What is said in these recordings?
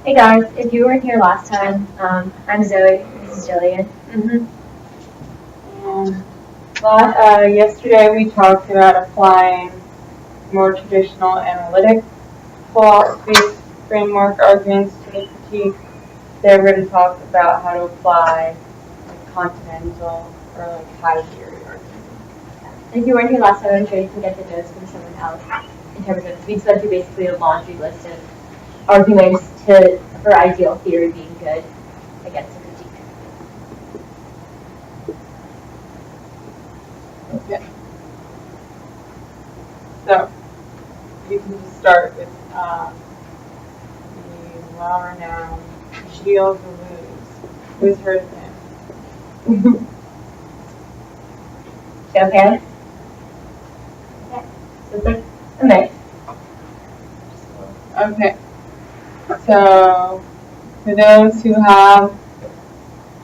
Hey guys, if you weren't here last time, I'm Zoe, this is Jillian. Yesterday we talked about applying more traditional analytic philosophy framework arguments to the critique. Today we're going to talk about how to apply like continental or like high theory arguments. And if you weren't here last time, I'm sure you can get the notes from someone else in terms of, we just went through basically a laundry list of arguments for ideal theory being good against a critique. Okay. So, you can just start with the well-renowned Gilles Deleuze. Who's heard of him? Show of hands? Yeah. So it's like a mix. Okay. So, for those who have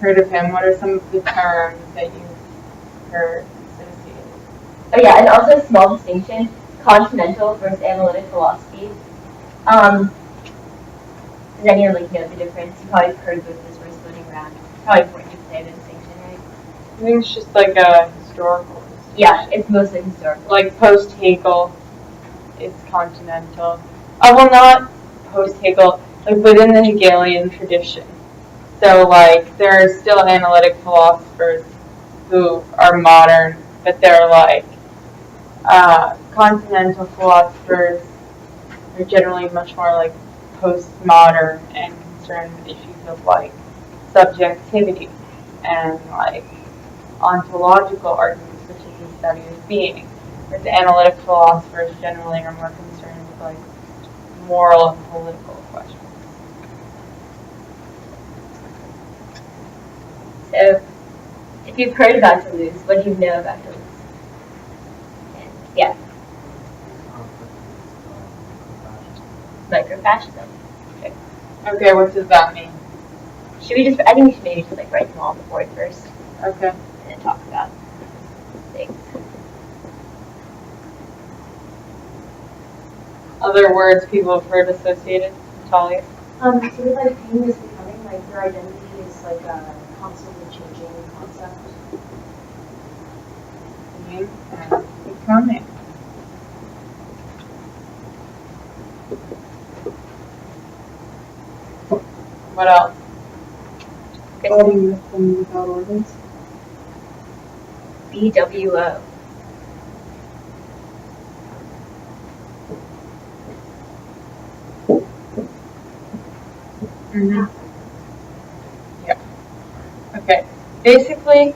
heard of him, what are some of the terms that you've heard associated? Oh yeah, and also a small distinction, continental versus analytic philosophy. Does anyone know the difference? You probably heard of this versus floating around. Probably important to say the distinction, right? I think it's just like a historical distinction. Yeah, it's mostly historical. Like post-Hegel, it's continental. Oh, well, not post-Hegel, like within the Hegelian tradition. So, like, there are still analytic philosophers who are modern, but they're like continental philosophers are generally much more like postmodern and concerned with issues of like subjectivity and like ontological arguments, such as the study of being. Whereas analytic philosophers generally are more concerned with like moral and political questions. So, if you've heard about Deleuze, what do you know about Deleuze? Yeah. Microfascism. Okay, what does that mean? Should we just, I think we should maybe just like write them all on the board first. Okay. And then talk about things. Other words people have heard associated? Talia? So with like pain is becoming, like your identity is like a constantly changing concept. Being and becoming. What else? Body with and without organs. BWO. Mm-hmm. Yeah. Okay. Basically,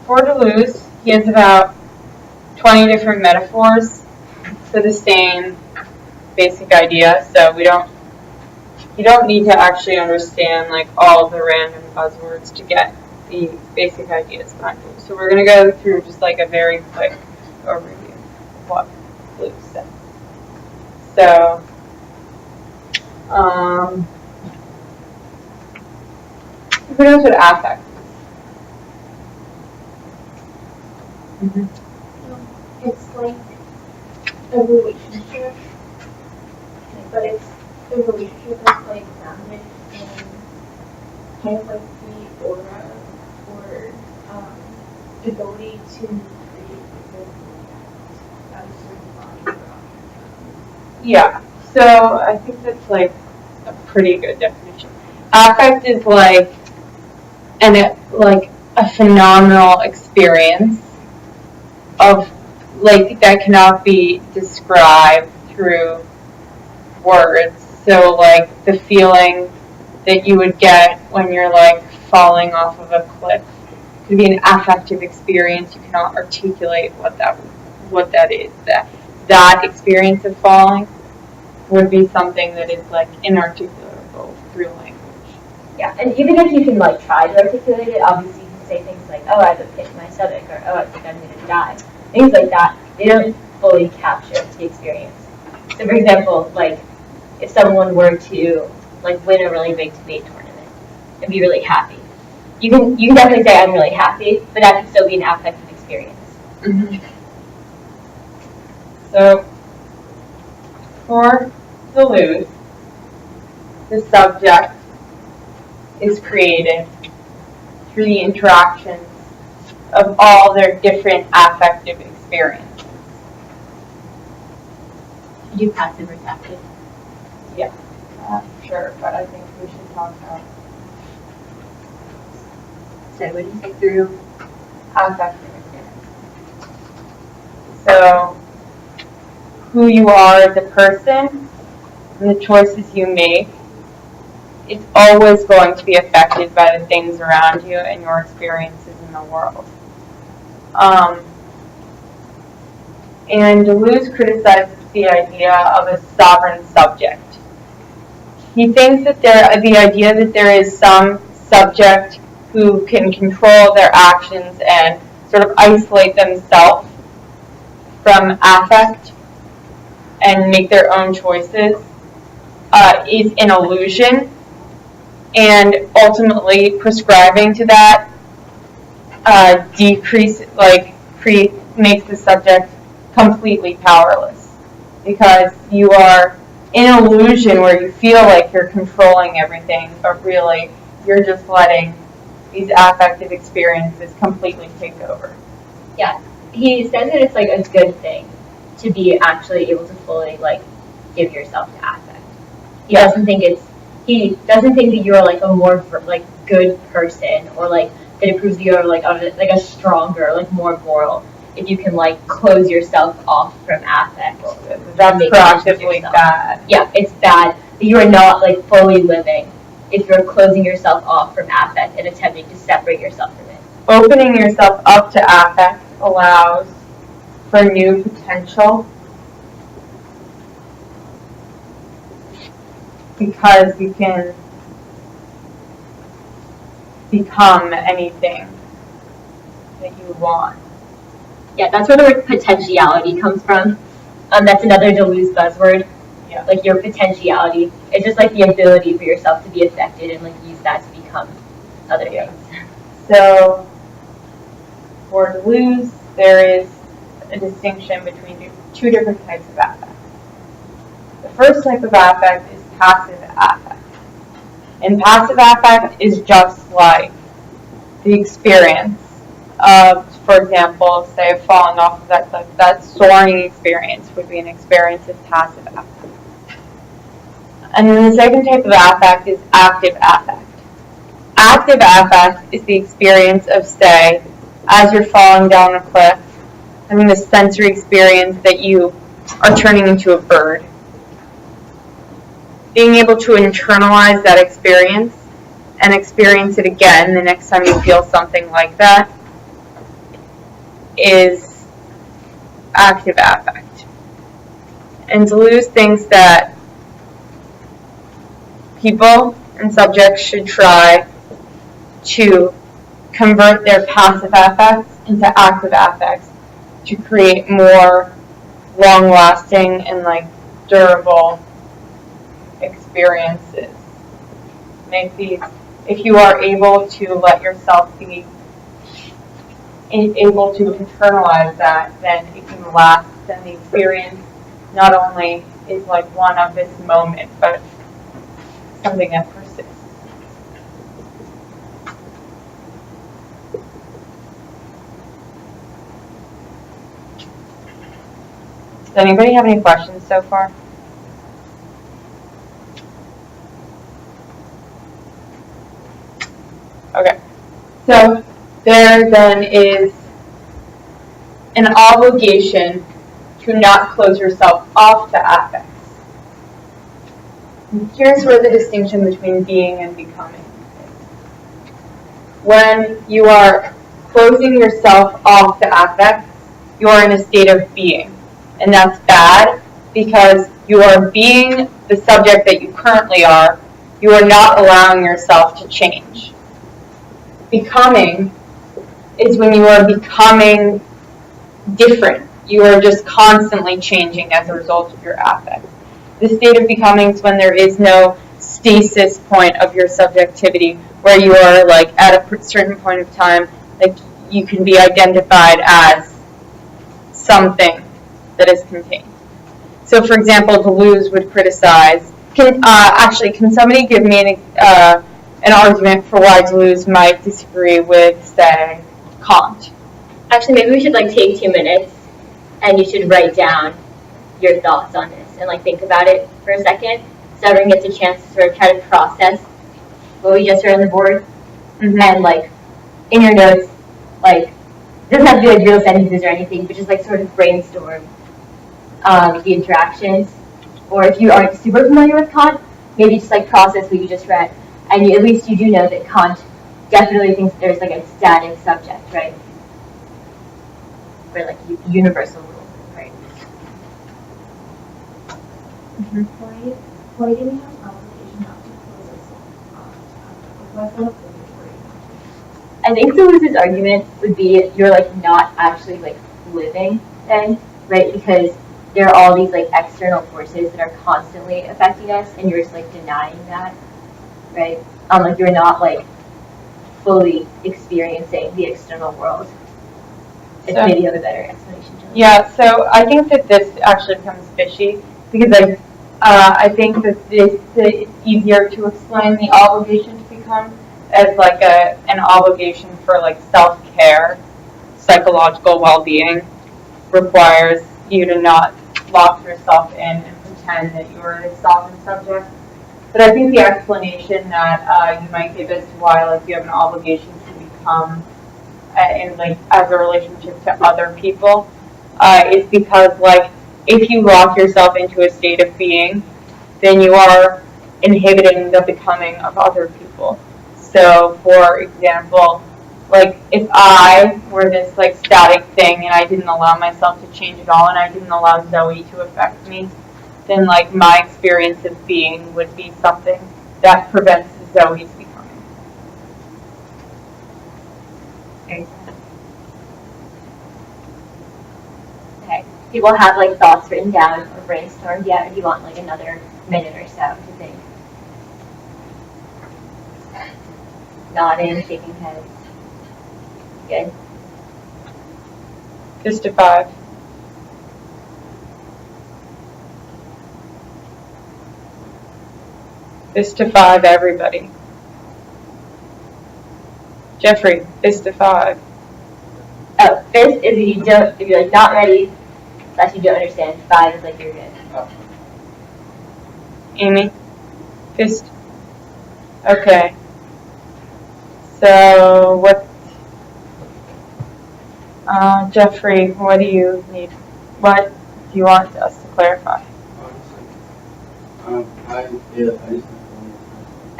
for Deleuze, he has about 20 different metaphors for the same basic idea. So you don't need to actually understand like all the random buzzwords to get the basic ideas behind Deleuze. So we're going to go through just like a very quick overview of what Deleuze said. So, who knows what affect is? Mm-hmm. It's like a relationship, but it's a relationship that's like grounded in kind of like the aura or ability to create that is sort of body. Yeah, so I think that's like a pretty good definition. Affect is like a phenomenal experience of like that cannot be described through words. So like the feeling that you would get when you're like falling off of a cliff could be an affective experience. You cannot articulate what that is. That experience of falling would be something that is like inarticulable through language. Yeah, and even if you can like try to articulate it, obviously you can say things like, oh, I have a pit in my stomach, or oh, I think I'm going to die. Things like that, they don't fully capture the experience. So for example, like if someone were to like win a really big debate tournament and be really happy, you can definitely say I'm really happy, but that can still be an affective experience. Mm-hmm. So for Deleuze, the subject is created through the interactions of all their different affective experiences. You passive or active? Yeah, sure, but I think we should talk about So what do you say through? affective experience. So, who you are as a person and the choices you make, it's always going to be affected by the things around you and your experiences in the world. And Deleuze criticizes the idea of a sovereign subject. He thinks that the idea that there is some subject who can control their actions and sort of isolate themselves from affect and make their own choices is an illusion, and ultimately prescribing to that makes the subject completely powerless, because you are in an illusion where you feel like you're controlling everything, but really you're just letting these affective experiences completely take over. Yeah, he says that it's like a good thing to be actually able to fully like give yourself to affect. He doesn't think that you're like a more like good person, or like that it proves that you're like a stronger, like more moral if you can like close yourself off from affect. That's proactively bad. Yeah, it's bad that you are not like fully living if you're closing yourself off from affect and attempting to separate yourself from it. Opening yourself up to affect allows for new potential, because you can become anything that you want. Yeah, that's where the word potentiality comes from. That's another Deleuze buzzword. Yeah. Like your potentiality. It's just like the ability for yourself to be affected and like use that to become other things. So for Deleuze, there is a distinction between two different types of affect. The first type of affect is passive affect. And passive affect is just like the experience of, for example, say falling off of that cliff. That soaring experience would be an experience of passive affect. And then the second type of affect is active affect. Active affect is the experience of, say, as you're falling down a cliff, having the sensory experience that you are turning into a bird. Being able to internalize that experience and experience it again the next time you feel something like that is active affect. And Deleuze thinks that people and subjects should try to convert their passive affects into active affects to create more long-lasting and like durable experiences. Make these, if you are able to let yourself be able to internalize that, then it can last. Then the experience not only is like one of this moment, but something that persists. Does anybody have any questions so far? Okay, so there then is an obligation to not close yourself off to affects. And here's where the distinction between being and becoming is. When you are closing yourself off to affects, you are in a state of being. And that's bad because you are being the subject that you currently are. You are not allowing yourself to change. Becoming is when you are becoming different. You are just constantly changing as a result of your affect. The state of becoming is when there is no stasis point of your subjectivity, where you are like at a certain point of time, like you can be identified as something that is contained. So, for example, Deleuze would criticize Can somebody give me an argument for why Deleuze might disagree with, say, Kant? Actually, maybe we should like take 2 minutes, and you should write down your thoughts on this and like think about it for a second, so everyone gets a chance to sort of try to process what we just read on the board, and like in your notes, like it doesn't have to be like real sentences or anything, but just like sort of brainstorm the interactions. Or if you aren't super familiar with Kant, maybe just like process what you just read, and at least you do know that Kant definitely thinks there's like a static subject, right? Or like universal rule, right? Why do we have an obligation not to close ourselves off? I think Deleuze's argument would be you're like not actually like living then, right? Because there are all these like external forces that are constantly affecting us, and you're just like denying that, right? Like you're not like fully experiencing the external world. If maybe you have a better explanation. Yeah, so I think that this actually becomes fishy because I think that it's easier to explain the obligation to become as like an obligation for like self-care, psychological well-being requires you to not lock yourself in and pretend that you're a sovereign subject. But I think the explanation that you might give as to why like you have an obligation to become in like as a relationship to other people is because like if you lock yourself into a state of being, then you are inhibiting the becoming of other people. So for example, like if I were this like static thing and I didn't allow myself to change at all and I didn't allow Zoe to affect me, then like my experience of being would be something that prevents Zoe's becoming. Okay. People have like thoughts written down or brainstormed yet, or do you want like another minute or so to think? Nodding, shaking heads. Good. Just to 5. Fist to 5, everybody. Jeffrey, fist to 5. Oh, fist is if you're like not ready, slash you don't understand. 5 is like you're good. Oh. Amy, fist. Okay. So what? Jeffrey, what do you need? What do you want us to clarify?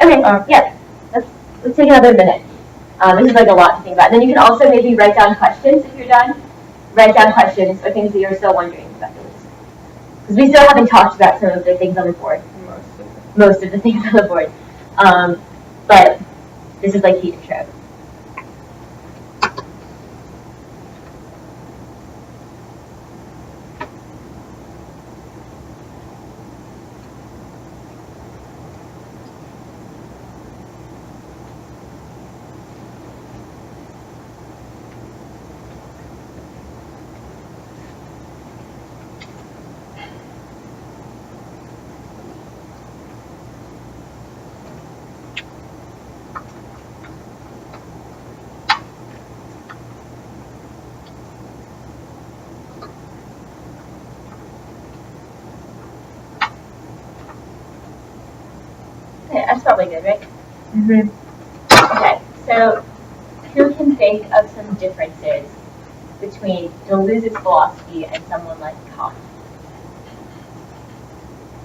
Okay, yeah. Let's take another minute. This is like a lot to think about. Then you can also maybe write down questions if you're done. Write down questions or things that you're still wondering about Deleuze. Because we still haven't talked about some of the things on the board. Most of the things on the board. But this is like the intro. Okay, that's probably good, right? Mm-hmm. Okay, so who can think of some differences between Deleuze's philosophy and someone like Kant?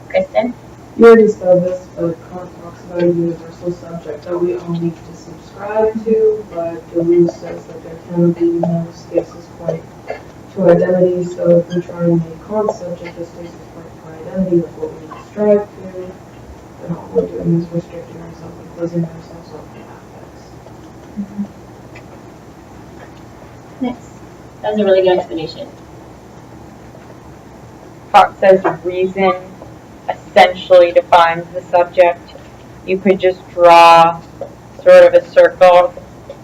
Kristen? You already said this, but Kant talks about a universal subject that we all need to subscribe to, but Deleuze says that there can be no stasis point to identity, so if we try and make Kant's subject a stasis point for identity, like what we need to strive to, then all we're doing is restricting ourselves and closing ourselves off to affects. Nice. That was a really good explanation. Kant says reason essentially defines the subject. You could just draw sort of a circle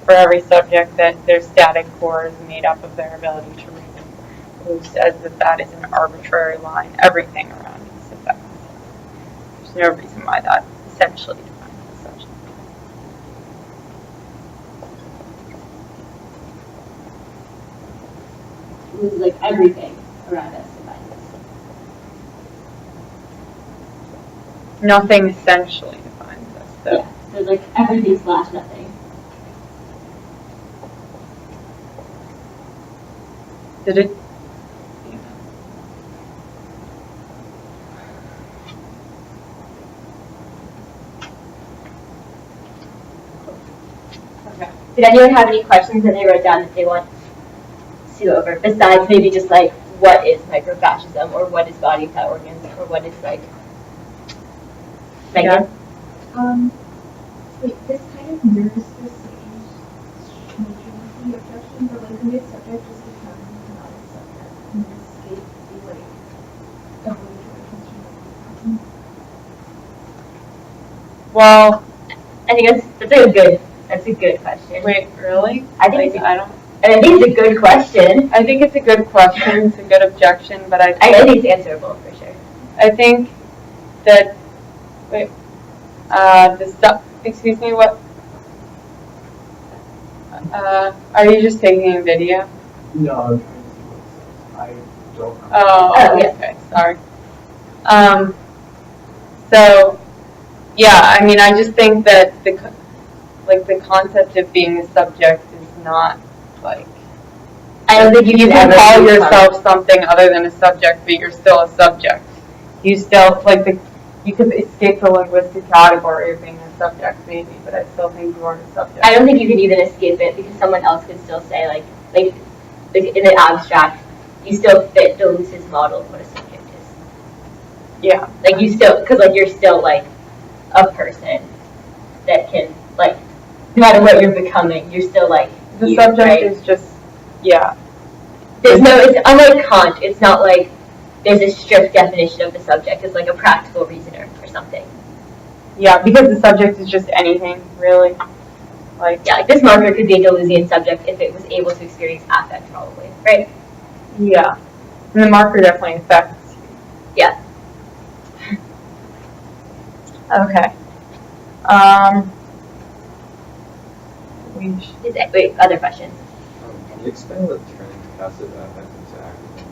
for every subject that their static core is made up of their ability to reason. Who says that that is an arbitrary line? Everything around us affects. There's no reason why that essentially defines the subject. It was like everything around us defines us. Nothing essentially defines us, though. Yeah, so like everything / nothing. Did it? Okay. Did anyone have any questions that they wrote down that they want to go over, besides maybe just like what is microfascism, or what is body without organs, or what is like Megan? Wait, this kind of mirrors the same the objection, but like when the subject just becomes not a subject, and the escape be like a Well, I think that's a good question. wait, really? I think it's I don't. and I think it's a good question. I think it's a good question. It's a good objection, but I think it's answerable for sure. I think that the stuff. Excuse me. What? Are you just taking a video? No, I'm trying to see what it says. I don't know. Oh, Oh, yeah. okay. Sorry. So, yeah. I mean, I just think that the concept of being a subject is not like. I don't think You can ever call become- yourself something other than a subject, but you're still a subject. You still you could escape the linguistic category of being a subject, maybe, but I still think you are a subject. I don't think you can even escape it, because someone else could still say like in the abstract, you still fit Deleuze's model of what a subject is. Yeah. Like you still, because like you're still like a person that can like, no matter what you're becoming, you're still like The you, subject right? is just, yeah. There's no, it's unlike Kant. It's not like there's a strict definition of the subject. It's like a practical reasoner or something. Yeah, because the subject is just anything, really. Like, Yeah, like this marker could be a Deleuzian subject if it was able to experience affect, probably, right? yeah. And the marker definitely affects you. Yeah. Okay. Wait, other questions? Can you explain what turning passive affect into active means?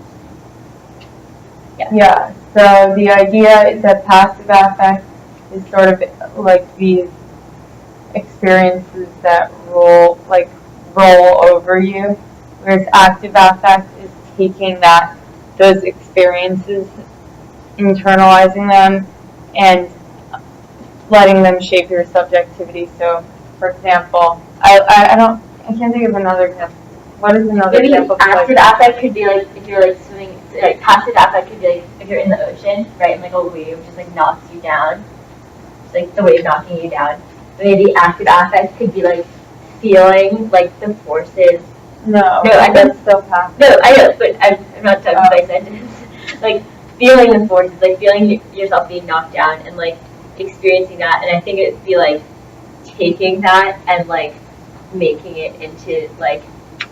Yeah, so the idea is that passive affect is sort of like these experiences that roll over you, whereas active affect is taking those experiences, internalizing them, and letting them shape your subjectivity. So, for example, I can't think of another example. What is another Maybe example? active affect could be like if you're like swimming. Like passive affect could be like if you're in the ocean, right? And like a wave just like knocks you down. It's like the wave knocking you down. Maybe active affect could be like feeling like the forces. No, I that's still passive. No, I know, but I'm not talking by sentence. Like feeling the forces, like feeling yourself being knocked down and like experiencing that. And I think it'd be like taking that and like making it into like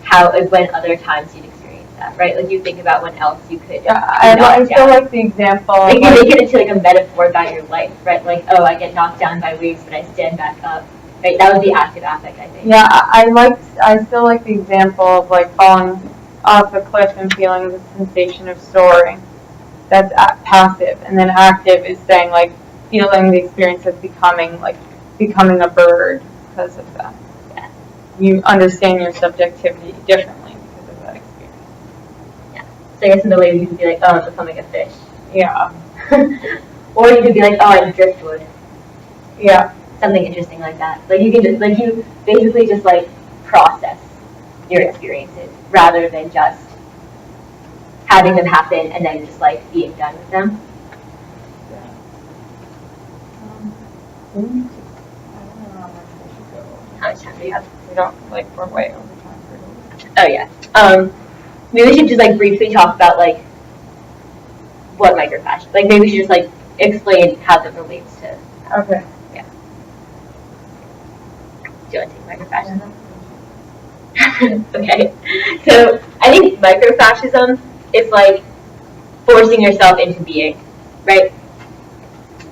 how when other times you'd experience that, right? Like you think about when else you could. Yeah, I still like the example. Like you make it into like a metaphor about your life, right? Like, oh, I get knocked down by waves, but I stand back up, right? That would be active affect, I think. Yeah, I still like the example of like falling off a cliff and feeling the sensation of soaring. That's passive, and then active is saying like feeling the experience of becoming a bird because of that. Yeah. You understand your subjectivity differently because of that experience. So I guess in the way you could be like, oh, I'm becoming a fish. Yeah. Or you could be like, oh, I'm driftwood. Yeah. Something interesting like that. Like you can just like you basically just like process your experiences rather than just having them happen and then just like being done with them. I don't know how much we should go. How much time do you have? We don't we're way over time for Oh yeah. Maybe we should just like briefly talk about like what microfascism. Like maybe we should just like explain how that relates to. Okay. Do you want to take microfascism? Okay. So I think microfascism is like forcing yourself into being, right?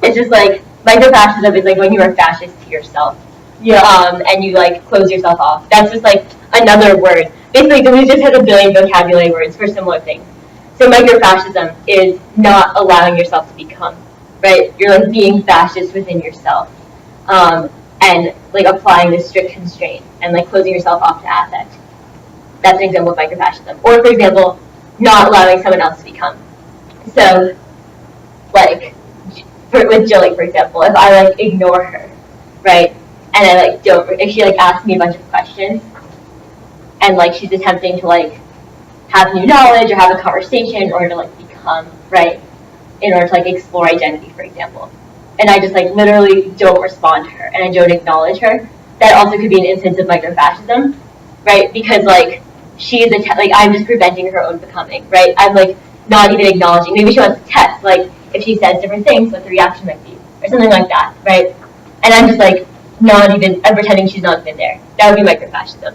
It's just like, microfascism is like when you are fascist to yourself. And you like close yourself off. That's just like another word. Basically, Deleuze just has a billion vocabulary words for similar things. So microfascism is not allowing yourself to become, right? You're like being fascist within yourself, and like applying this strict constraint and like closing yourself off to affect. That's an example of microfascism. Or for example, not allowing someone else to become. So, like, with Jilly, for example, if I like ignore her, right? And I like don't, if she like asks me a bunch of questions, and like she's attempting to like have new knowledge or have a conversation in order to like become, right? In order to like explore identity, for example. And I just like literally don't respond to her and I don't acknowledge her. That also could be an instance of microfascism, right? Because like she is like I'm just preventing her own becoming, right? I'm like not even acknowledging. Maybe she wants to test, like if she says different things, what the reaction might be, or something like that, right? And I'm just like I'm pretending she's not even there. That would be microfascism.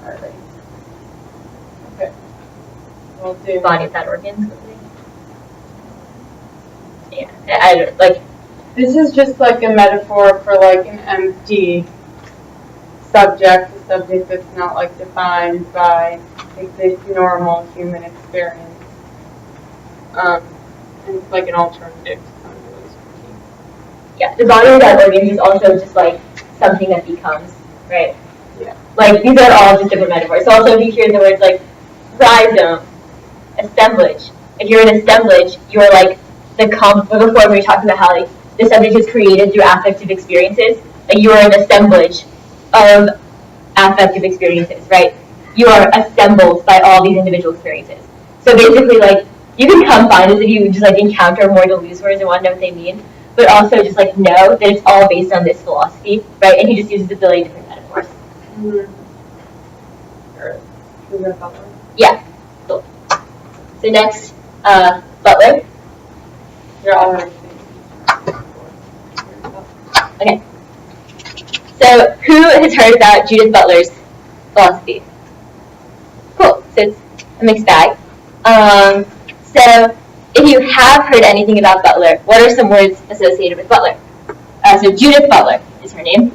Alright. Okay. We'll do Body without organs. Yeah, I don't like. This is just like a metaphor for like an empty subject, a subject that's not like defined by like this normal human experience. And it's like an alternative to some of those routines. Yeah, the body without organs is also just like something that becomes, right? Yeah. Like these are all just different metaphors. So also if you hear the words like rhizome, assemblage, if you're an assemblage, you're like before we were talking about how like the subject is created through affective experiences, like you are an assemblage of affective experiences, right? You are assembled by all these individual experiences. So basically like you can come find us if you just like encounter more Deleuze words and want to know what they mean, but also just like know that it's all based on this philosophy, right? And he just uses a billion different metaphors. Yeah. Cool. So next, Butler. You're already Okay. So who has heard about Judith Butler's philosophy? Cool. So it's a mixed bag. So if you have heard anything about Butler, what are some words associated with Butler? So Judith Butler is her name.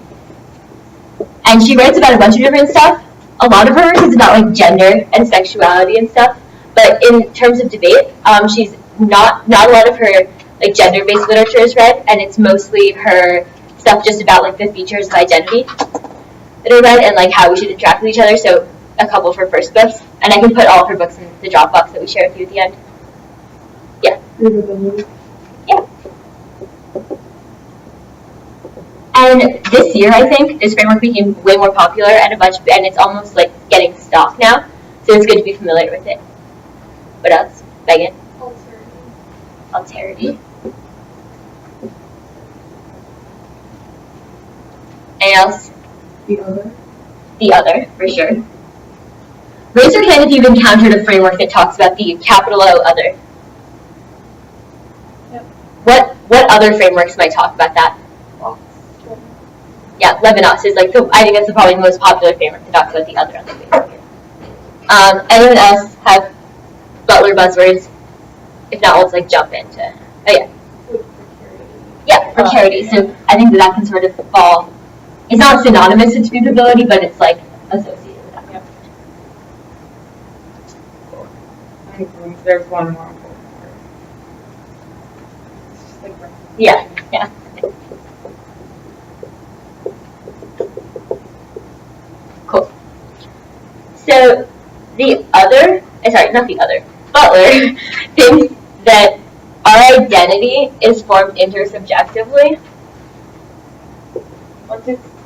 And she writes about a bunch of different stuff. A lot of her work is about like gender and sexuality and stuff. But in terms of debate, she's not a lot of her like gender-based literature is read, and it's mostly her stuff just about like the features of identity that are read and like how we should interact with each other. So a couple of her first books, and I can put all of her books in the Dropbox that we share with you at the end. Yeah. Yeah. And this year, I think, this framework became way more popular and and it's almost like getting stock now. So it's good to be familiar with it. What else? Megan? Alterity. Anything else? The other. The other, for sure. Raise your hand if you've encountered a framework that talks about the capital O other. Yep. What other frameworks might talk about that? Yeah, Levinas is like I think that's probably the most popular framework to talk about the other things. Anyone else have Butler buzzwords? If not, let's like jump into. Oh yeah. Yeah, precarity. So I think that can sort of fall. It's not synonymous with feasibility, but it's like associated with that. Yep. I think there's one more important word. It's just like Yeah, yeah. Cool. So Butler thinks that our identity is formed intersubjectively.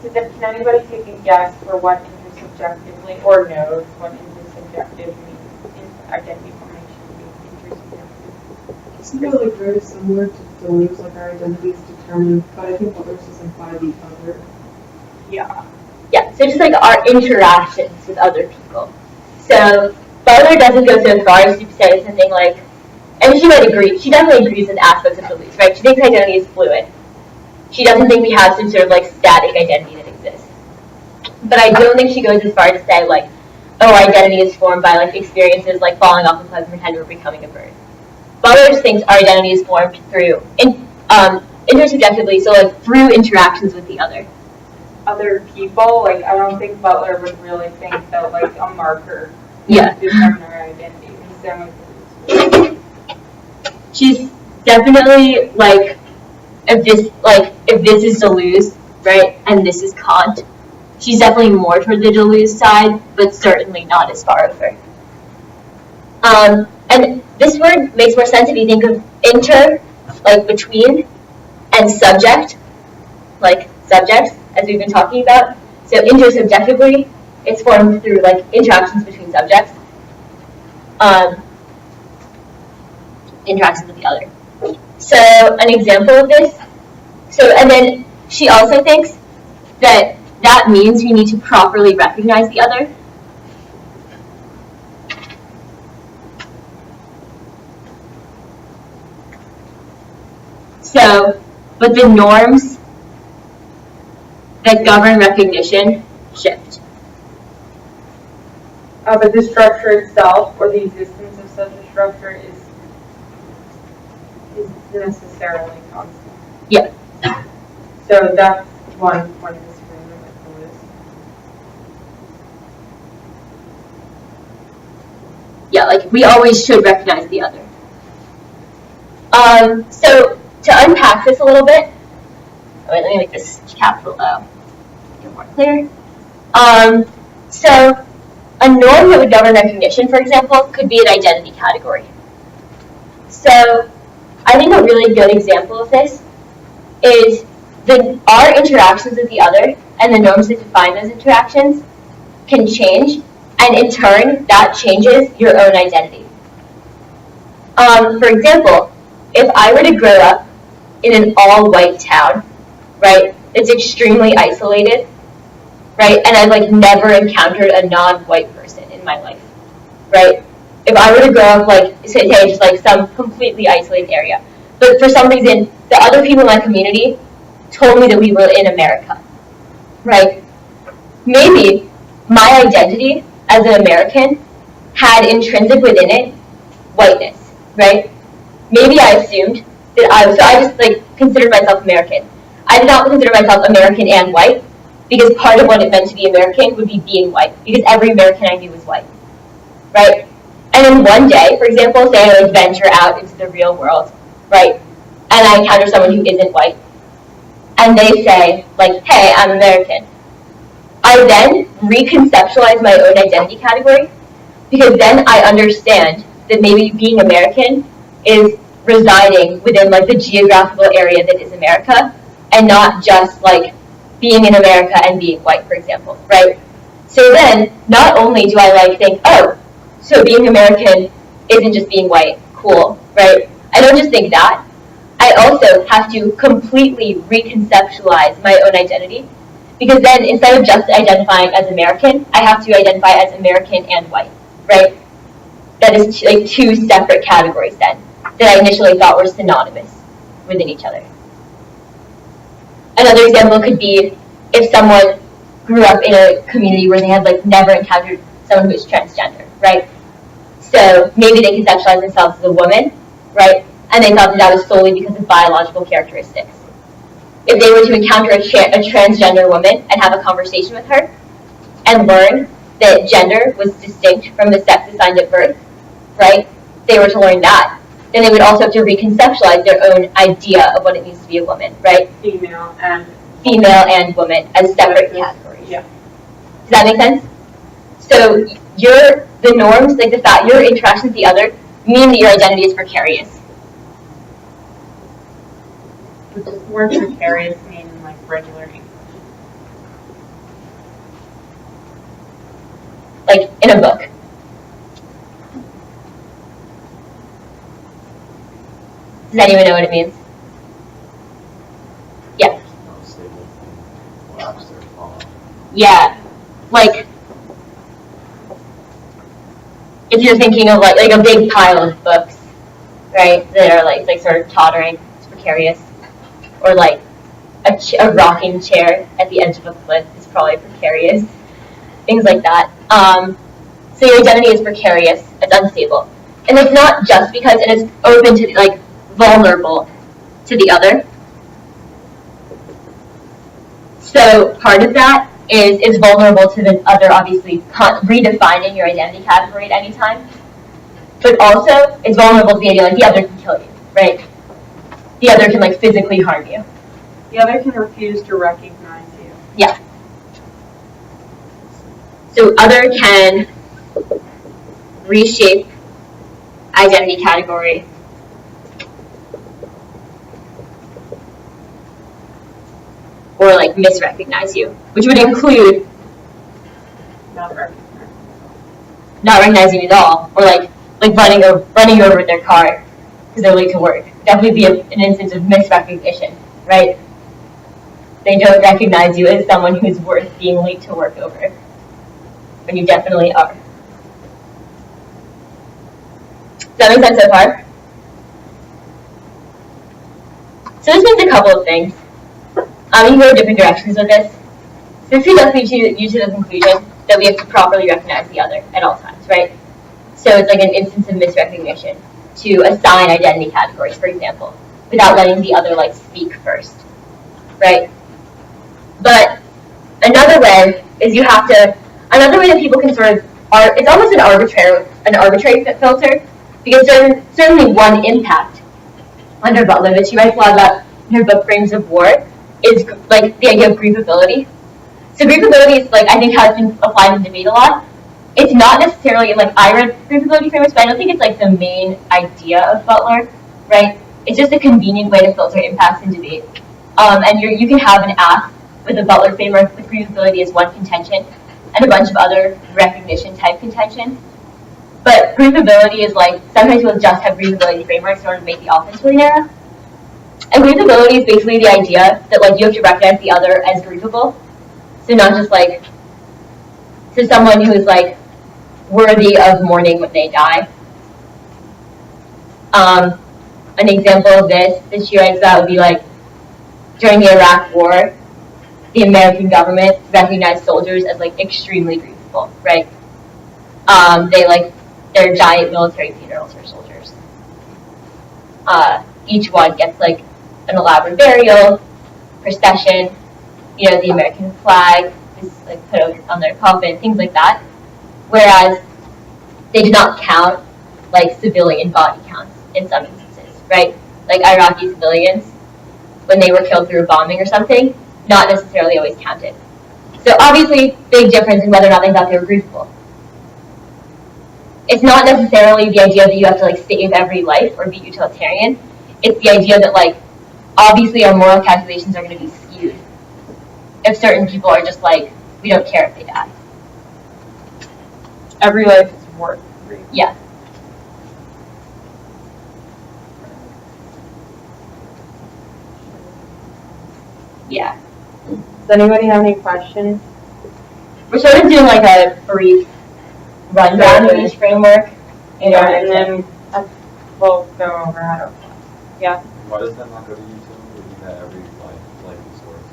Can anybody take a guess for what intersubjectively, or knows what intersubjective means? Identity formation means intersubjective. Isn't it like very similar to Deleuze, like our identity is determined, but I think Butler says like by the other. Yeah. Yeah, so just like our interactions with other people. So Butler doesn't go so far as to say something like, and she might agree, she definitely agrees with aspects of Deleuze, right? She thinks identity is fluid. She doesn't think we have some sort of like static identity that exists. But I don't think she goes as far to say like, oh, identity is formed by like experiences like falling off a pleasant pretend or becoming a bird. Butler just thinks our identity is formed through intersubjectively, so like through interactions with the other. Other people, like I don't think Butler would really think that like a marker Yeah. determine our identity. She's definitely like, if this is Deleuze, right, and this is Kant, she's definitely more toward the Deleuze side, but certainly not as far over. And this word makes more sense if you think of inter, like between, and subject, like subjects, as we've been talking about. So intersubjectively, it's formed through like interactions between subjects. Interactions with the other. So an example of this, and then she also thinks that that means we need to properly recognize the other. So, but the norms that govern recognition shift. But the structure itself, or the existence of such a structure, is necessarily constant. Yeah. So that's one point of disagreement with Deleuze. Yeah, like we always should recognize the other. So to unpack this a little bit, let me make this capital O, make it more clear. So a norm that would govern recognition, for example, could be an identity category. So I think a really good example of this is our interactions with the other and the norms that define those interactions can change, and in turn, that changes your own identity. For example, if I were to grow up in an all-white town, right, it's extremely isolated, right, and I've like never encountered a non-white person in my life, right? If I were to grow up like, say, just like some completely isolated area, but for some reason, the other people in my community told me that we were in America, right? Maybe my identity as an American had intrinsic within it whiteness, right? Maybe I assumed that I just like considered myself American. I did not consider myself American and white, because part of what it meant to be American would be being white, because every American I knew was white, right? And then one day, for example, say I like venture out into the real world, right? And I encounter someone who isn't white, and they say, like, hey, I'm American. I then reconceptualize my own identity category, because then I understand that maybe being American is residing within like the geographical area that is America, and not just like being in America and being white, for example, right? So then, not only do I like think, oh, so being American isn't just being white, cool, right? I don't just think that. I also have to completely reconceptualize my own identity, because then instead of just identifying as American, I have to identify as American and white, right? That is like two separate categories then, that I initially thought were synonymous within each other. Another example could be if someone grew up in a community where they had like never encountered someone who is transgender, right? So maybe they conceptualize themselves as a woman, right? And they thought that was solely because of biological characteristics. If they were to encounter a transgender woman and have a conversation with her and learn that gender was distinct from the sex assigned at birth, right? If they were to learn that, then they would also have to reconceptualize their own idea of what it means to be a woman, right? Female and woman as separate categories. Yeah. Does that make sense? So the norms, like the fact your interaction with the other, mean that your identity is precarious. What does the word precarious mean in like regular English? Like in a book. Does anyone know what it means? Yeah. Yeah. Like, if you're thinking of like a big pile of books, right, that are like sort of tottering, it's precarious. Or like a rocking chair at the edge of a cliff is probably precarious. Things like that. So your identity is precarious, it's unstable. And it's not just because it is open to, like, vulnerable to the other. So part of that is it's vulnerable to the other, obviously redefining your identity category at any time. But also, it's vulnerable to the idea like the other can kill you, right? The other can like physically harm you. The other can refuse to recognize you. Yeah. So other can reshape identity category. Or like misrecognize you, which would include Not recognized. not recognizing you at all, or like running over in their car because they're late to work. Definitely be an instance of misrecognition, right? They don't recognize you as someone who's worth being late to work over, when you definitely are. Does that make sense so far? So this means a couple of things. You can go different directions with this. So this does lead you to the conclusion that we have to properly recognize the other at all times, right? So it's like an instance of misrecognition to assign identity categories, for example, without letting the other like speak first, right? But another way is another way that people can sort of it's almost an arbitrary filter, because certainly one impact under Butler that she writes a lot about in her book Frames of War is like the idea of grievability. So grievability is like, I think, has been applied in debate a lot. It's not necessarily like, I read grievability frameworks, but I don't think it's like the main idea of Butler, right? It's just a convenient way to filter impacts in debate. And you can have an app with a Butler framework with grievability as one contention and a bunch of other recognition type contention. But grievability is like, sometimes we'll just have grievability frameworks in order to make the offense really narrow. And grievability is basically the idea that like you have to recognize the other as grievable. So not just like, so someone who is like worthy of mourning when they die. An example of this that she writes about would be like, during the Iraq War, the American government recognized soldiers as like extremely grievable, right? They like their giant military funerals for soldiers. Each one gets like an elaborate burial, procession, you know, the American flag is like put on their coffin, things like that. Whereas they did not count like civilian body counts in some instances, right? Like Iraqi civilians, when they were killed through a bombing or something, not necessarily always counted. So obviously, big difference in whether or not they thought they were grievable. It's not necessarily the idea that you have to like save every life or be utilitarian. It's the idea that like, obviously our moral calculations are going to be skewed if certain people are just like, we don't care if they die. Every life is worth grieving. Yeah. Yeah. Does anybody have any questions? We're sort of doing like a brief rundown of each framework. And then we'll go over how to. Yeah. Why does that not go to util? Would you that every life source?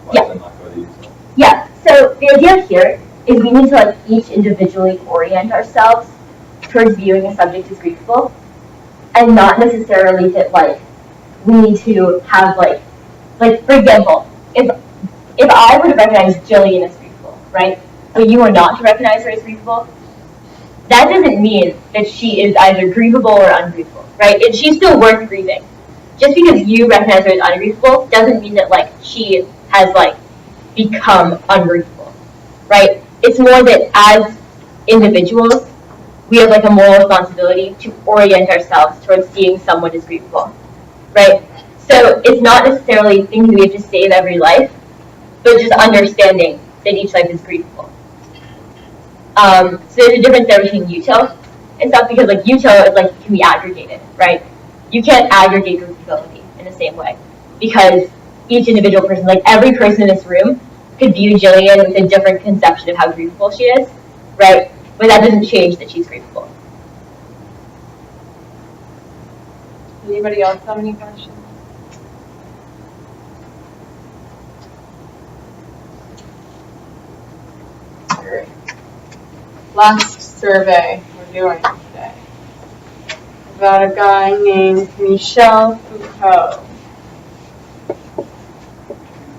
Why Yeah. does that not go to util? Yeah, so the idea here is we need to like each individually orient ourselves towards viewing a subject as grievable, and not necessarily that like we need to have like for example, if I were to recognize Jillian as grievable, right, but you are not to recognize her as grievable, that doesn't mean that she is either grievable or ungrievable, right? And she's still worth grieving. Just because you recognize her as ungrievable doesn't mean that like she has like become ungrievable, right? It's more that as individuals, we have like a moral responsibility to orient ourselves towards seeing someone as grievable, right? So it's not necessarily thinking we have to save every life, but just understanding that each life is grievable. So there's a difference there between util and stuff, because like util is like can be aggregated, right? You can't aggregate grievability in the same way, because each individual person, like every person in this room, could view Jillian with a different conception of how grievable she is, right? But that doesn't change that she's grievable. Anybody else have any questions? Last survey we're doing today. about a guy named Michel Foucault.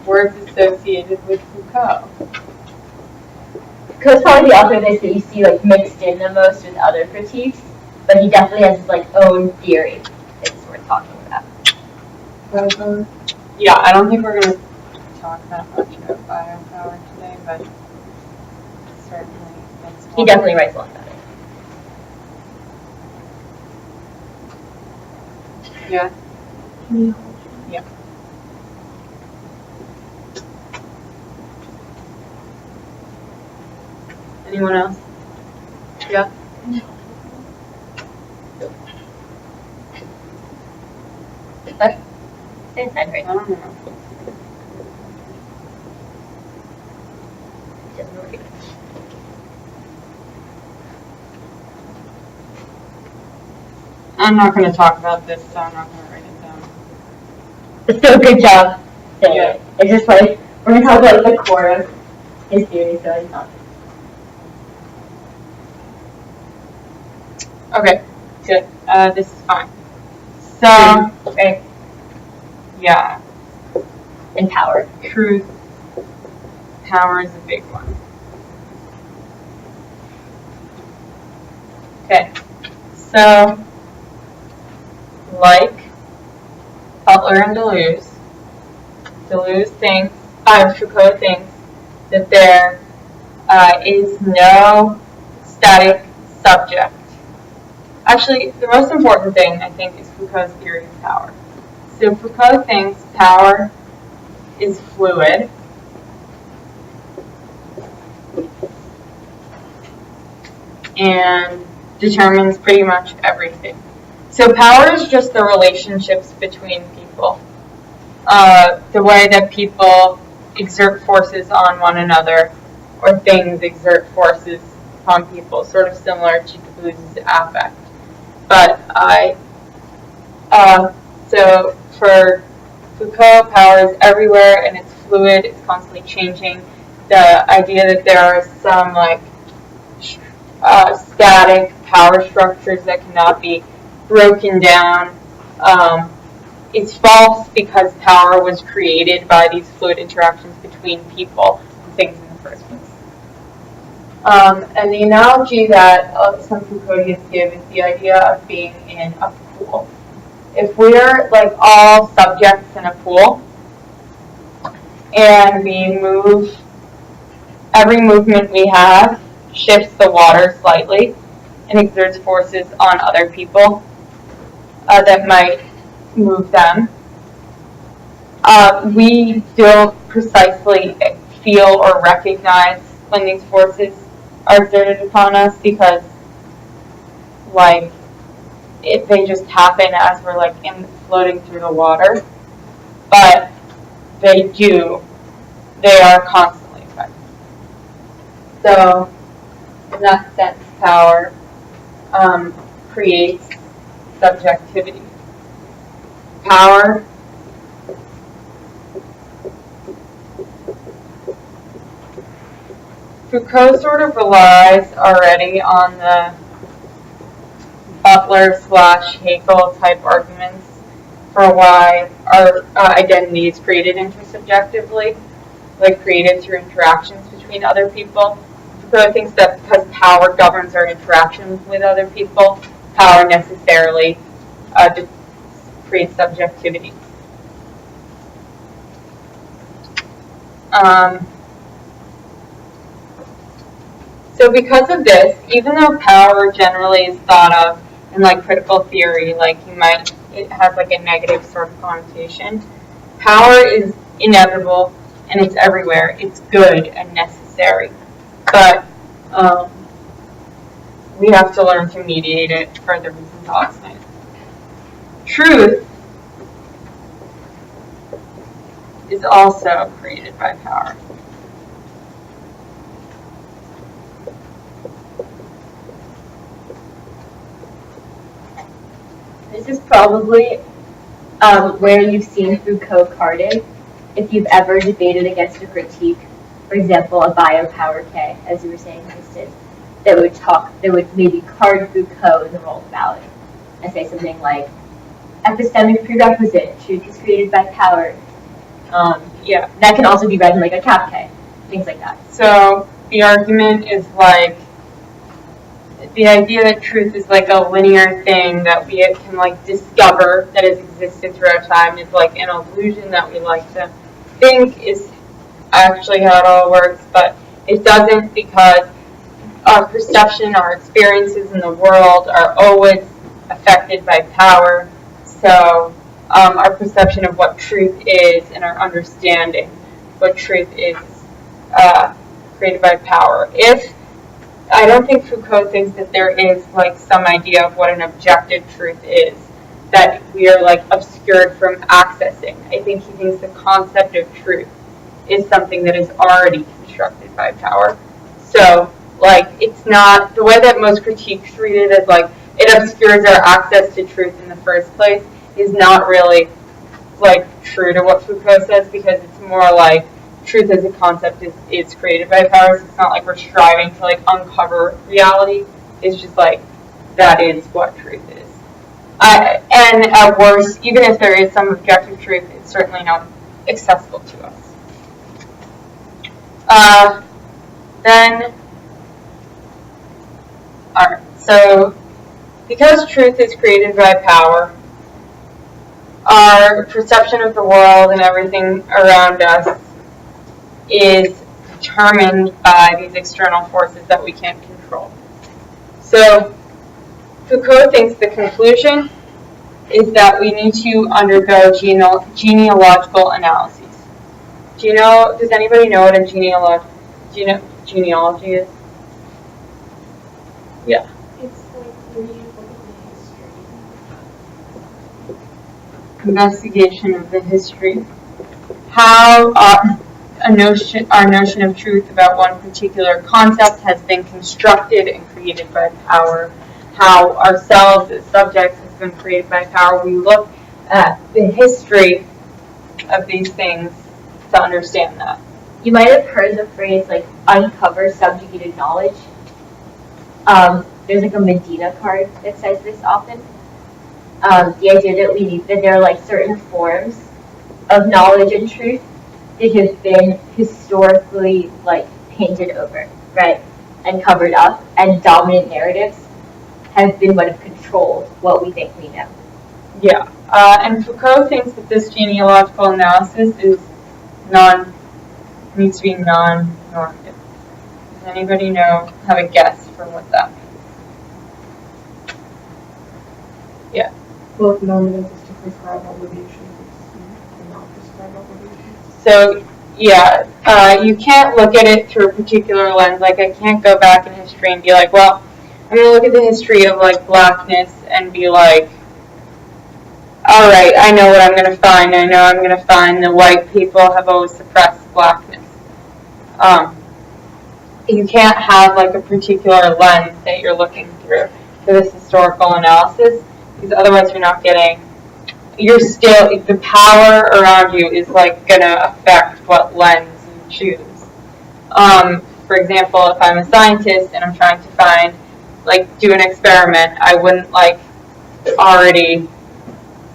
Words associated with Foucault. Foucault's probably the author of this that you see like mixed in the most with other critiques, but he definitely has his like own theory that's worth talking about. Yeah, I don't think we're going to talk that much about biopower today, but certainly that's He definitely writes a lot about it. Yeah. Yeah. Anyone else? Yeah. But it's not I great. don't know. It doesn't work. I'm not going to talk about this, so I'm not going to write it down. But still, good job saying Yeah. it. It's just like, we're going to talk about the core of his theory, so it's not. Okay, good. This is fine. So, Right? yeah, And power. truth, power is a big one. Okay, so, like Butler and Deleuze thinks, Foucault thinks that there is no static subject. Actually, the most important thing, I think, is Foucault's theory of power. So Foucault thinks power is fluid. And determines pretty much everything. So power is just the relationships between people. The way that people exert forces on one another, or things exert forces on people, sort of similar to Deleuze's affect. But so for Foucault, power is everywhere and it's fluid, it's constantly changing. The idea that there are some like static power structures that cannot be broken down is false, because power was created by these fluid interactions between people and things in the first place. And the analogy that some Foucauldians give is the idea of being in a pool. If we're like all subjects in a pool, and we move, every movement we have shifts the water slightly and exerts forces on other people that might move them. We don't precisely feel or recognize when these forces are exerted upon us, because like they just happen as we're like floating through the water, but they are constantly affected. So in that sense, power creates subjectivity. Power Foucault sort of relies already on the Butler/Haeckel type arguments for why our identity is created intersubjectively, like created through interactions between other people. Foucault thinks that because power governs our interactions with other people, power necessarily creates subjectivity. So because of this, even though power generally is thought of in like critical theory, like it has like a negative sort of connotation, power is inevitable and it's everywhere. It's good and necessary. But we have to learn to mediate it for the reasons I'll explain. Truth is also created by power. This is probably where you've seen Foucault carded. If you've ever debated against a critique, for example, a biopower K, as you were saying, Kristen, that would maybe card Foucault in the role of valid. and say something like, epistemic prerequisite, truth is created by power. Yeah. That can also be read in like a K, things like that. So the argument is like, the idea that truth is like a linear thing that we can like discover that has existed throughout time is like an illusion that we like to think is actually how it all works, but it doesn't, because our perception, our experiences in the world are always affected by power. So our perception of what truth is and our understanding what truth is created by power. I don't think Foucault thinks that there is like some idea of what an objective truth is that we are like obscured from accessing. I think he thinks the concept of truth is something that is already constructed by power. So like it's not the way that most critiques read it as like it obscures our access to truth in the first place is not really like true to what Foucault says, because it's more like truth as a concept is created by power. So it's not like we're striving to like uncover reality. It's just like that is what truth is. And at worst, even if there is some objective truth, it's certainly not accessible to us. Alright, so because truth is created by power, our perception of the world and everything around us is determined by these external forces that we can't control. So Foucault thinks the conclusion is that we need to undergo genealogical analyses. Does anybody know what a genealogy is? Yeah. It's like when you look at the history. Investigation of the history. How our notion of truth about one particular concept has been constructed and created by power. How ourselves as subjects has been created by power. We look at the history of these things to understand that. You might have heard the phrase like uncover subjugated knowledge. There's like a Medina card that says this often. The idea that there are like certain forms of knowledge and truth that have been historically like painted over, right, and covered up, and dominant narratives have been what have controlled what we think we know. Yeah, and Foucault thinks that this genealogical analysis needs to be non-normative. Does anybody have a guess for what that means? Yeah. Well, if normative is to prescribe obligations, it's not prescribe obligations. So, yeah, you can't look at it through a particular lens. Like, I can't go back in history and be like, well, I'm going to look at the history of, like, blackness and be like, all right, I know what I'm going to find. I know I'm going to find that white people have always suppressed blackness. You can't have, like, a particular lens that you're looking through for this historical analysis, because otherwise you're not getting... the power around you is like going to affect what lens you choose. For example, if I'm a scientist and I'm trying to do an experiment, I wouldn't already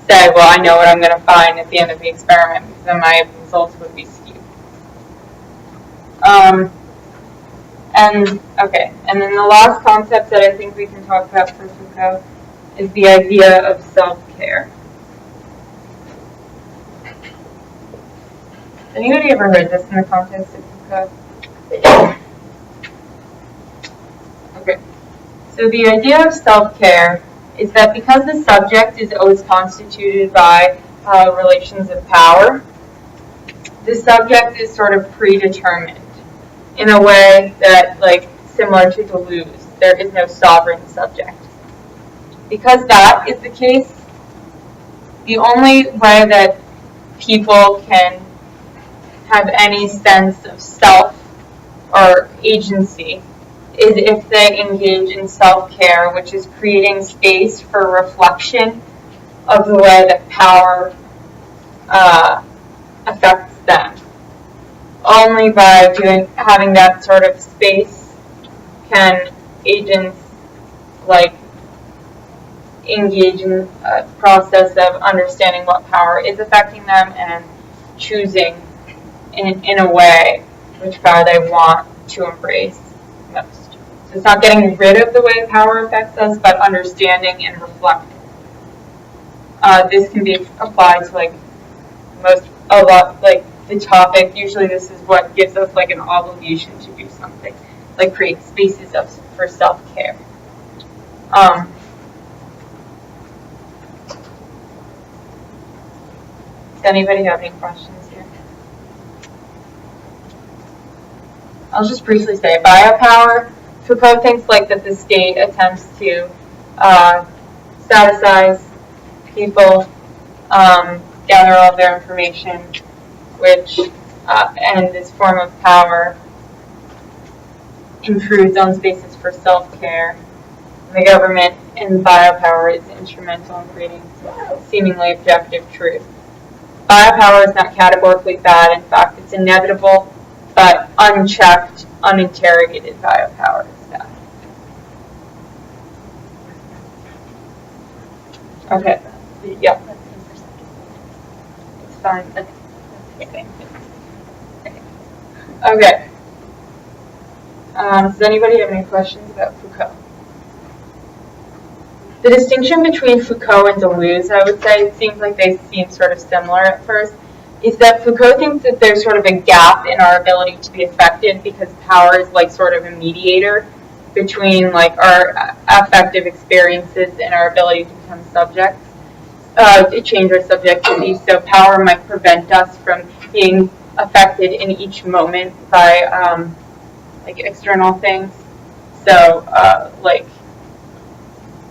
say, well, I know what I'm going to find at the end of the experiment, because then my results would be skewed. And then the last concept that I think we can talk about for Foucault is the idea of self-care. Anybody ever heard this in the context of Foucault? Okay. So the idea of self-care is that because the subject is always constituted by relations of power, the subject is sort of predetermined in a way that, similar to Deleuze, there is no sovereign subject. Because that is the case, the only way that people can have any sense of self or agency is if they engage in self-care, which is creating space for reflection of the way that power affects them. Only by having that sort of space can agents engage in a process of understanding what power is affecting them and choosing in a way which power they want to embrace most. So it's not getting rid of the way power affects us, but understanding and reflecting. This can be applied to like the topic. Usually this is what gives us like an obligation to do something, like create spaces for self-care. Does anybody have any questions here? I'll just briefly say biopower. Foucault thinks like that the state attempts to staticize people, gather all of their information, which and this form of power intrudes on spaces for self-care. The government in biopower is instrumental in creating seemingly objective truth. Biopower is not categorically bad. In fact, it's inevitable, but unchecked, uninterrogated biopower is bad. Okay. Yeah. It's fine. Okay. Does anybody have any questions about Foucault? The distinction between Foucault and Deleuze, I would say, it seems like they seem sort of similar at first, is that Foucault thinks that there's sort of a gap in our ability to be affected because power is like sort of a mediator between like our affective experiences and our ability to become subjects, to change our subjectivity. So power might prevent us from being affected in each moment by like external things. So like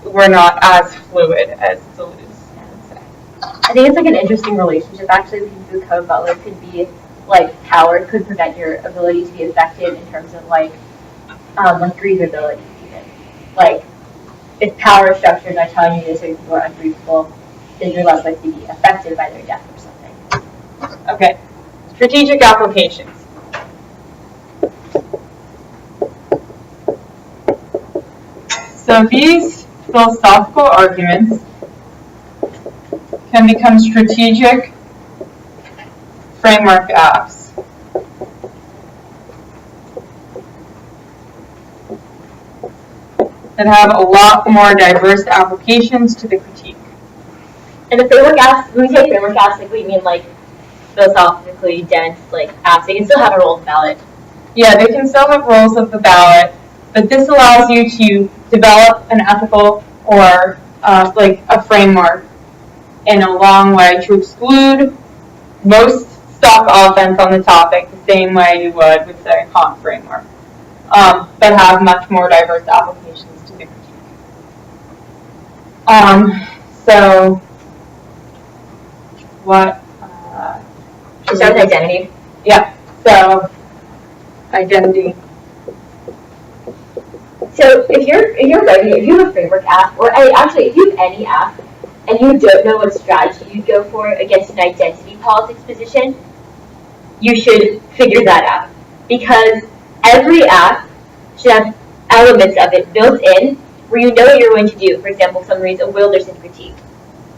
we're not as fluid as Deleuze, I would say. I think it's like an interesting relationship actually between Foucault and Butler. Could be like power could prevent your ability to be affected in terms of like grievability even. Like if power is structured by telling you that certain people are ungrievable, then you're less likely to be affected by their death or something. Okay. Strategic applications. So these philosophical arguments can become strategic framework apps. That have a lot more diverse applications to the critique. And the framework apps, when we say framework apps, like we mean like philosophically dense like apps. They can still have a role in the ballot. Yeah, they can still have roles of the ballot, but this allows you to develop an ethical or like a framework in a long way to exclude most stock offense on the topic the same way you would with, say, a Kant framework, but have much more diverse applications to the critique. So, what? Should we start with identity? Yeah. So, identity. So if you have a framework app, or actually if you have any app, and you don't know what strategy you'd go for against an identity politics position, you should figure that out. Because every app should have elements of it built in where you know what you're going to do. For example, some reads a Wilderson critique,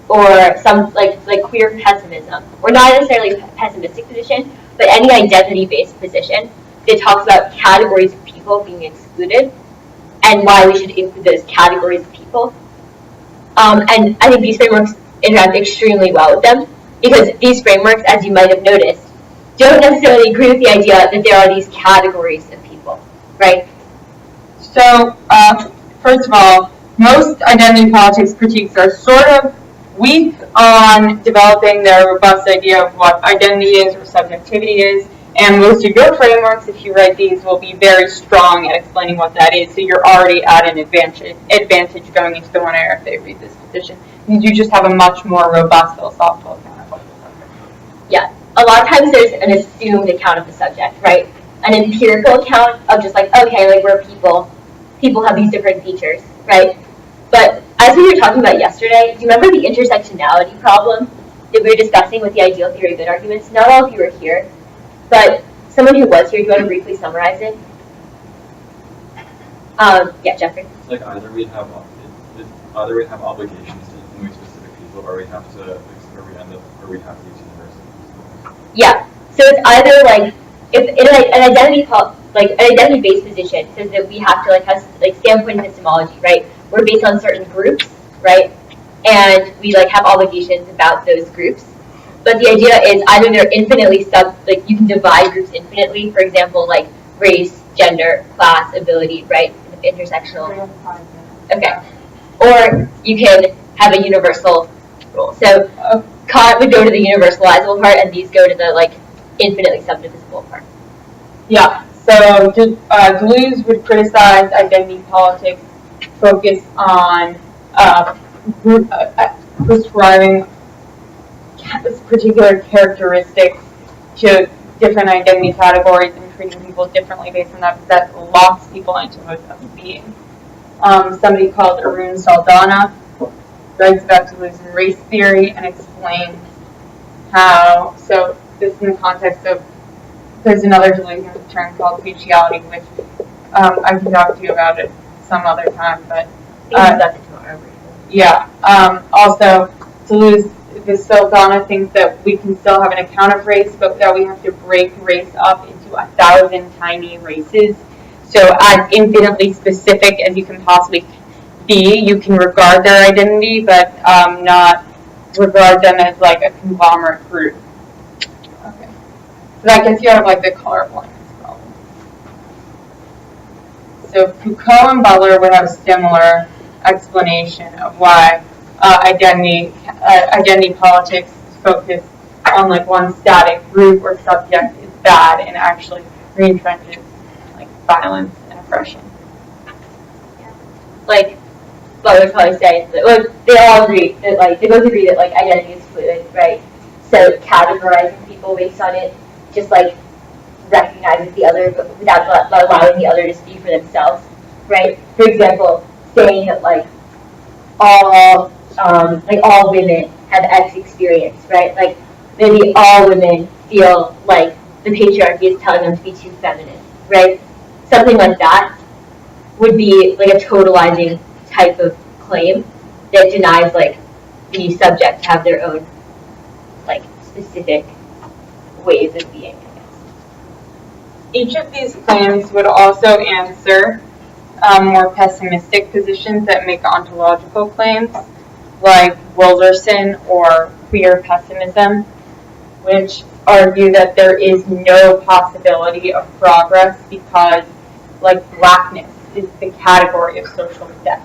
or some like queer pessimism, or not necessarily a pessimistic position, but any identity-based position that talks about categories of people being excluded and why we should include those categories of people. And I think these frameworks interact extremely well with them, because these frameworks, as you might have noticed, don't necessarily agree with the idea that there are these categories of people, right? So, first of all, most identity politics critiques are sort of weak on developing their robust idea of what identity is or subjectivity is, and most of your frameworks, if you write these, will be very strong at explaining what that is, so you're already at an advantage going into the one area if they read this position. You just have a much more robust philosophical account of what the subject is. Yeah, a lot of times there's an assumed account of the subject, right? An empirical account of just like, okay, like we're people have these different features, right? But as we were talking about yesterday, do you remember the intersectionality problem that we were discussing with the ideal theory of good arguments? Not all of you were here, but someone who was here, do you want to briefly summarize it? Yeah, Jeffrey. It's like either we have either we have obligations to only specific people, or we have to, or we have to use universities. Yeah. So it's either like if in an identity-based position says that we have to like have like standpoint epistemology, right? We're based on certain groups, right? And we like have obligations about those groups. But the idea is either they're infinitely like you can divide groups infinitely. For example, like race, gender, class, ability, right? Intersectional. Okay. Or you can have a universal rule. So Kant would go to the universalizable part, and these go to the like infinitely subdivisible part. Yeah. So Deleuze would criticize identity politics, focus on prescribing particular characteristics to different identity categories and treating people differently based on that locks people into a being. Somebody called Arun Saldana writes about Deleuze and race theory and explains how, so this in the context of, there's another Deleuze term called mutuality, which I can talk to you about it some other time, but yeah. Also, Deleuze, Saldana thinks that we can still have an account of race, but that we have to break race up into 1,000 tiny races. So as infinitely specific as you can possibly be, you can regard their identity, but not regard them as like a conglomerate group. Okay. So that gets you out of like the color blindness problem. So Foucault and Butler would have a similar explanation of why identity politics is focused on like one static group or subject is bad and actually re-entrenches like violence and oppression. Like Butler would probably say that, well, they all agree that like they both agree that like identity is fluid, right? So categorizing people based on it just like recognizes the other, but without allowing the other to speak for themselves, right? For example, saying that like all women have X experience, right? Like maybe all women feel like the patriarchy is telling them to be too feminine, right? Something like that would be like a totalizing type of claim that denies like the subject to have their own like specific ways of being, I guess. Each of these claims would also answer more pessimistic positions that make ontological claims, like Wilderson or queer pessimism, which argue that there is no possibility of progress because, like, blackness is the category of social death.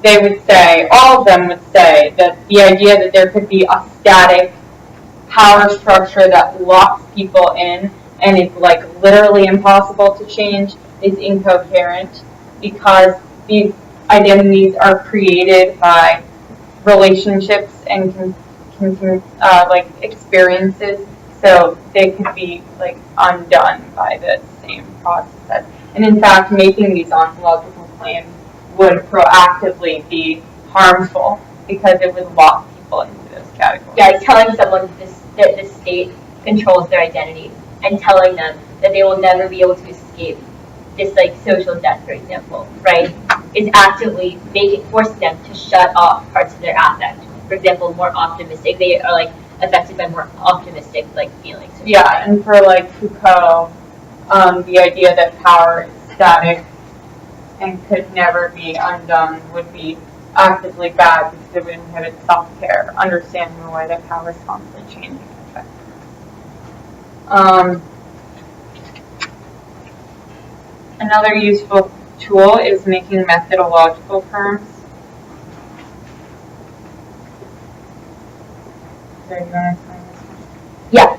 They would say, all of them would say, that the idea that there could be a static power structure that locks people in and is like literally impossible to change is incoherent because these identities are created by relationships and like experiences, so they could be like undone by the same process. And in fact, making these ontological claims would proactively be harmful because it would lock people into those categories. Yeah, like telling someone that the state controls their identity and telling them that they will never be able to escape this like social death, for example, right, is actively forcing them to shut off parts of their affect. For example, more optimistic, they are like affected by more optimistic like feelings. Yeah, and for like Foucault, the idea that power is static and could never be undone would be actively bad because it would inhibit self-care, understanding the way that power is constantly changing. Another useful tool is making methodological terms. Sorry, do you want to explain this one? Yeah.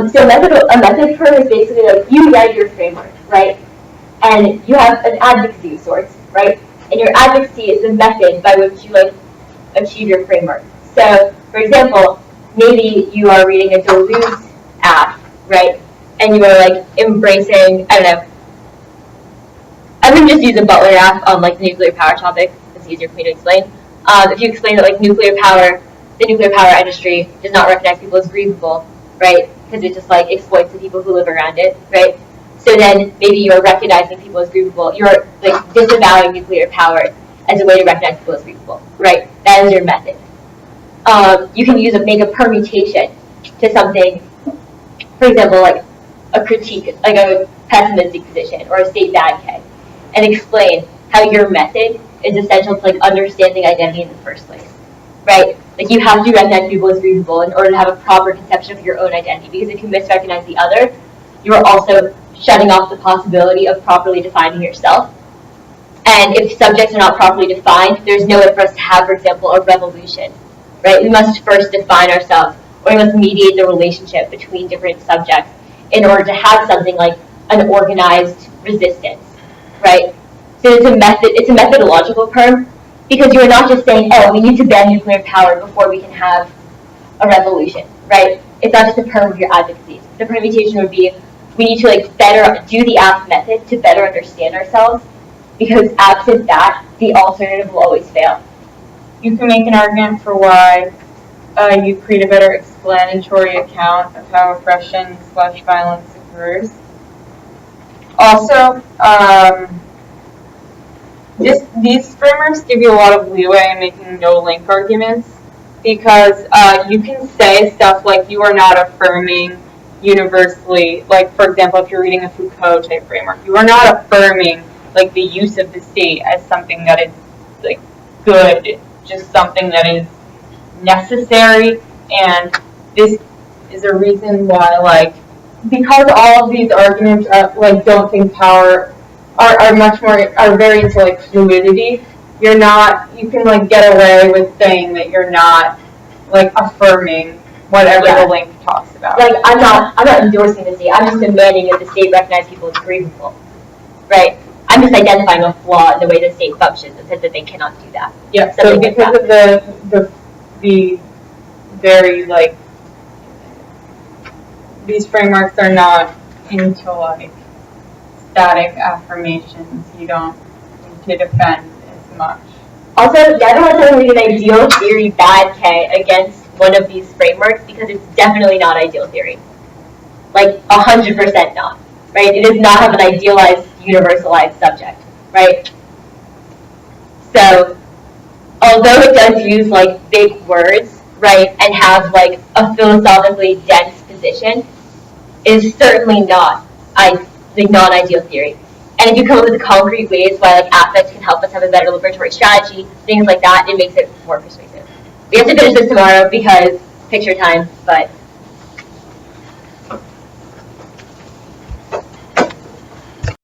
So a method term is basically like you write your framework, right? And you have an advocacy of sorts, right? And your advocacy is the method by which you like achieve your framework. So, for example, maybe you are reading a Deleuze app, right? And you are like embracing, I don't know, I'm going to just use a Butler app on like the nuclear power topic. It's easier for me to explain. If you explain that like the nuclear power industry does not recognize people as grievable, right? Because it just like exploits the people who live around it, right? So then maybe you're recognizing people as grievable. You're like disavowing nuclear power as a way to recognize people as grievable, right? That is your method. You can make a permutation to something, for example, like a critique, like a pessimistic position or a state bad K, and explain how your method is essential to like understanding identity in the first place, right? Like you have to recognize people as grievable in order to have a proper conception of your own identity, because if you misrecognize the other, you are also shutting off the possibility of properly defining yourself. And if subjects are not properly defined, there's no way for us to have, for example, a revolution, right? We must first define ourselves, or we must mediate the relationship between different subjects in order to have something like an organized resistance, right? So it's a methodological term, because you're not just saying, oh, we need to ban nuclear power before we can have a revolution, right? It's not just a term of your advocacy. The permutation would be, we need to like better do the apt method to better understand ourselves, because absent that, the alternative will always fail. You can make an argument for why you create a better explanatory account of how oppression/violence occurs. Also, these frameworks give you a lot of leeway in making no-link arguments, because you can say stuff like you are not affirming universally, like for example, if you're reading a Foucault type framework, you are not affirming like the use of the state as something that is like good, just something that is necessary. And this is a reason why, like, because all of these arguments like don't think power are much more are very into like fluidity. You can like get away with saying that you're not like affirming whatever the link talks about. Like I'm not endorsing the state. I'm just demanding that the state recognize people as grievable, right? I'm just identifying a flaw in the way the state functions and says that they cannot do that. Yeah. So because of the very like these frameworks are not into like static affirmations. You don't need to defend as much. Also, never want to read an ideal theory bad K against one of these frameworks, because it's definitely not ideal theory. Like 100% not, right? It does not have an idealized, universalized subject, right? So, although it does use like big words, right, and have like a philosophically dense position, it is certainly not non-ideal theory. And if you come up with concrete ways why like affect can help us have a better liberatory strategy, things like that, it makes it more persuasive. We have to finish this tomorrow because picture time, but